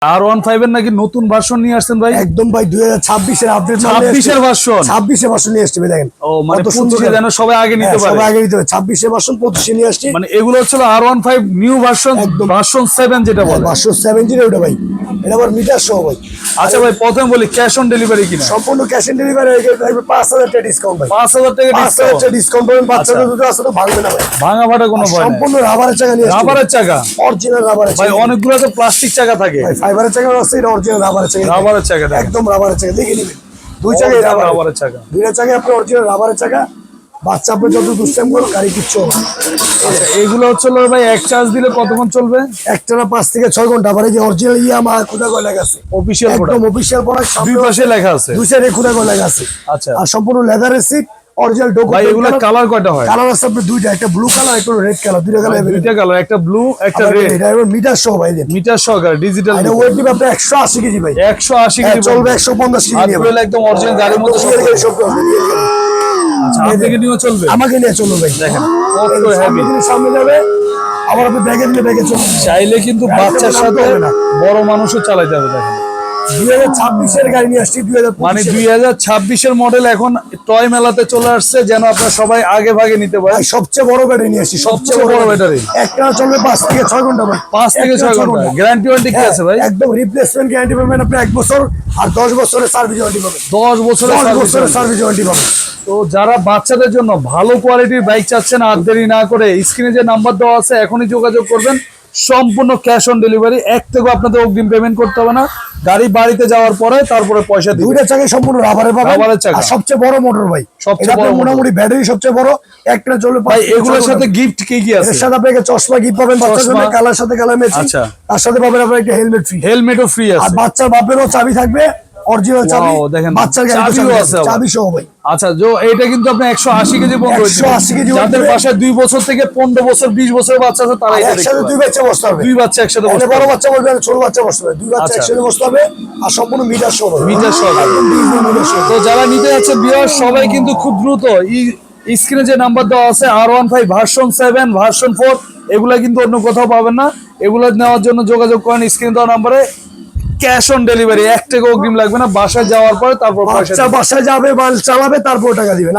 R15 এর নাকি নতুন ভার্সন নিয়ে আসছেন ভাই? একদম ভাই 2026 এর আপডেট 26 এর ভার্সন 26 এর ভার্সন নিয়ে আসছে ভাই দেখেন। ও মানে 25 এ যেন সবাই আগে নিতে পারে। সবাই আগে নিতে পারে। 26 এর ভার্সন 25 এ নিয়ে আসছে। মানে এগুলো হচ্ছে R15 নিউ ভার্সন ভার্সন 7 যেটা বলে। ভার্সন 17 ওটা ভাই। এটা আবার মিটার সহ ভাই। আচ্ছা ভাই প্রথমে বলি ক্যাশ অন ডেলিভারি কিনা? সম্পূর্ণ ক্যাশ অন ডেলিভারি হয়ে গেলে 5000 টাকা ডিসকাউন্ট ভাই। 5000 টাকা ডিসকাউন্ট। 5000 টাকা ডিসকাউন্ট পাবেন। বাচ্চাদের দুটো আছে তো ভাঙবে না ভাই। ভাঙা ফাটা কোনো ভয় নাই। সম্পূর্ণ রাবারের চাকা নিয়ে আসছে। রাবারের চাকা? অরিজিনাল রাবারের চাকা। ভাই অনেকগুলো তো প্লাস্টিক চাকা থাকে। ভাই ফাইবারের চাকা আছে, এটা অরিজিনাল রাবারের চাকা। রাবারের চাকা একদম রাবারের চাকা দেখে নিবেন। দুই চাকায় রাবারের চাকা। দুইটা চাকায় আপনি অরিজিনাল রাবারের চাকা। বাচ্চা আপনি যত দুষ্টাম করুন গাড়ি কিচ্ছু হবে না। আচ্ছা এগুলো হচ্ছে ভাই এক চার্জ দিলে কতক্ষণ চলবে? একটানা 5 থেকে 6 ঘন্টা। আবার এই যে অরিজিনাল ইয়ামা খুদা করে লেখা আছে। Official product. একদম অফিশিয়াল প্রোডাক্ট। দুই পাশে লেখা আছে। দুই সাইডে খুদা করে লেখা আছে। আচ্ছা আর সম্পূর্ণ লেদারের সিট, অরিজিনাল ডকুমেন্ট। ভাই এগুলো কালার কয়টা হয়? কালার আছে আপনার দুইটা, একটা ব্লু কালার একটা রেড কালার। দুইটা কালার अवेलेबल। দুইটা কালার, একটা ব্লু একটা রেড। এটা এবার মিটার সহ ভাই দেন। মিটার সহকারে ডিজিটাল। এটা ওয়েট দিবে আপনার 180 কেজি ভাই। 180 কেজি চলবে 150 কেজি নিয়ে। আর একদম অরিজিনাল গাড়ির মতো সব আচ্ছা আপনাকে নিয়ে চলবে? আমাকে নিয়ে চলবে ভাই। দেখেন কত হেভি। সামনে যাবে আবার আপনি ব্যাগে দিলে ব্যাগে চলবে। চাইলে কিন্তু বাচ্চার সাথে বড় মানুষও চালাতে হবে। দেখেন 2026 এর গাড়ি নিয়ে আসছি। 2025 মানে 2026 এর মডেল এখন টয় মেলাতে চলে আসছে, যেন আপনারা সবাই আগে ভাগে নিতে পারেন। সবচেয়ে বড় ব্যাটারি নিয়ে আসছি। সবচেয়ে বড় ব্যাটারি। একটা চলবে 5 থেকে 6 ঘন্টা ভাই। 5 থেকে 6 ঘন্টা। গ্যারান্টি ওয়ারেন্টি কি আছে ভাই? একদম রিপ্লেসমেন্ট গ্যারান্টি পাবেন আপনি 1 বছর, আর 10 বছরের সার্ভিস ওয়ারেন্টি পাবেন। 10 বছরের সার্ভিস ওয়ারেন্টি পাবেন। তো যারা বাচ্চাদের জন্য ভালো কোয়ালিটির বাইক চাচ্ছেন, আর দেরি না করে স্ক্রিনে যে নাম্বার দেওয়া আছে এখনই যোগাযোগ করবেন। সম্পূর্ণ ক্যাশ অন ডেলিভারি। এক থেকে আপনাদের অগ্রিম পেমেন্ট করতে হবে না। গাড়ি বাড়িতে যাওয়ার পরে তারপরে পয়সা দিবেন। দুইটা চাকা সম্পূর্ণ রাবারের পাবেন। রাবারের চাকা। আর সবচেয়ে বড় মোটর ভাই। সবচেয়ে বড় মোটামুটি ব্যাটারি সবচেয়ে বড়। একটা চলবে ভাই এগুলোর সাথে গিফট কি কি আছে? এর সাথে আপনাকে চশমা গিফট পাবেন বাচ্চার জন্য, কালার সাথে কালার ম্যাচিং। আচ্ছা তার সাথে পাবেন আপনার একটা হেলমেট ফ্রি। হেলমেটও ফ্রি আছে। আর বাচ্চার বাপেরও চাবি থাকবে, অরিজিনাল চাবি। দেখেন বাচ্চার চাবিও আছে, চাবি সহ ভাই। আচ্ছা এটা কিন্তু আপনি 180 কেজি পর্যন্ত 180 কেজি। যাদের বাসায় 2 বছর থেকে 15 বছর 20 বছরের বাচ্চা আছে তারা একসাথে দুই বাচ্চা বসতে হবে। দুই বাচ্চা একসাথে বসতে বড় বাচ্চা বলবে আর ছোট বাচ্চা বসতে হবে। দুই বাচ্চা একসাথে বসতে হবে। আর সম্পূর্ণ মিটার সহ। মিটার সহ। তো যারা নিতে যাচ্ছে ভিউয়ার্স সবাই কিন্তু খুব দ্রুত স্ক্রিনে যে নাম্বার দেওয়া আছে R15 ভার্সন 7 ভার্সন 4 এগুলা কিন্তু অন্য কোথাও পাবেন না। এগুলা নেওয়ার জন্য যোগাযোগ করেন স্ক্রিনে দেওয়া নম্বরে। ক্যাশ অন ডেলিভারি, 1 টাকা অগ্রিম লাগবে না। বাসায় যাওয়ার পরে তারপর পয়সা বাসায় যাবে, মাল চালাবে, তারপর টাকা দিবেন।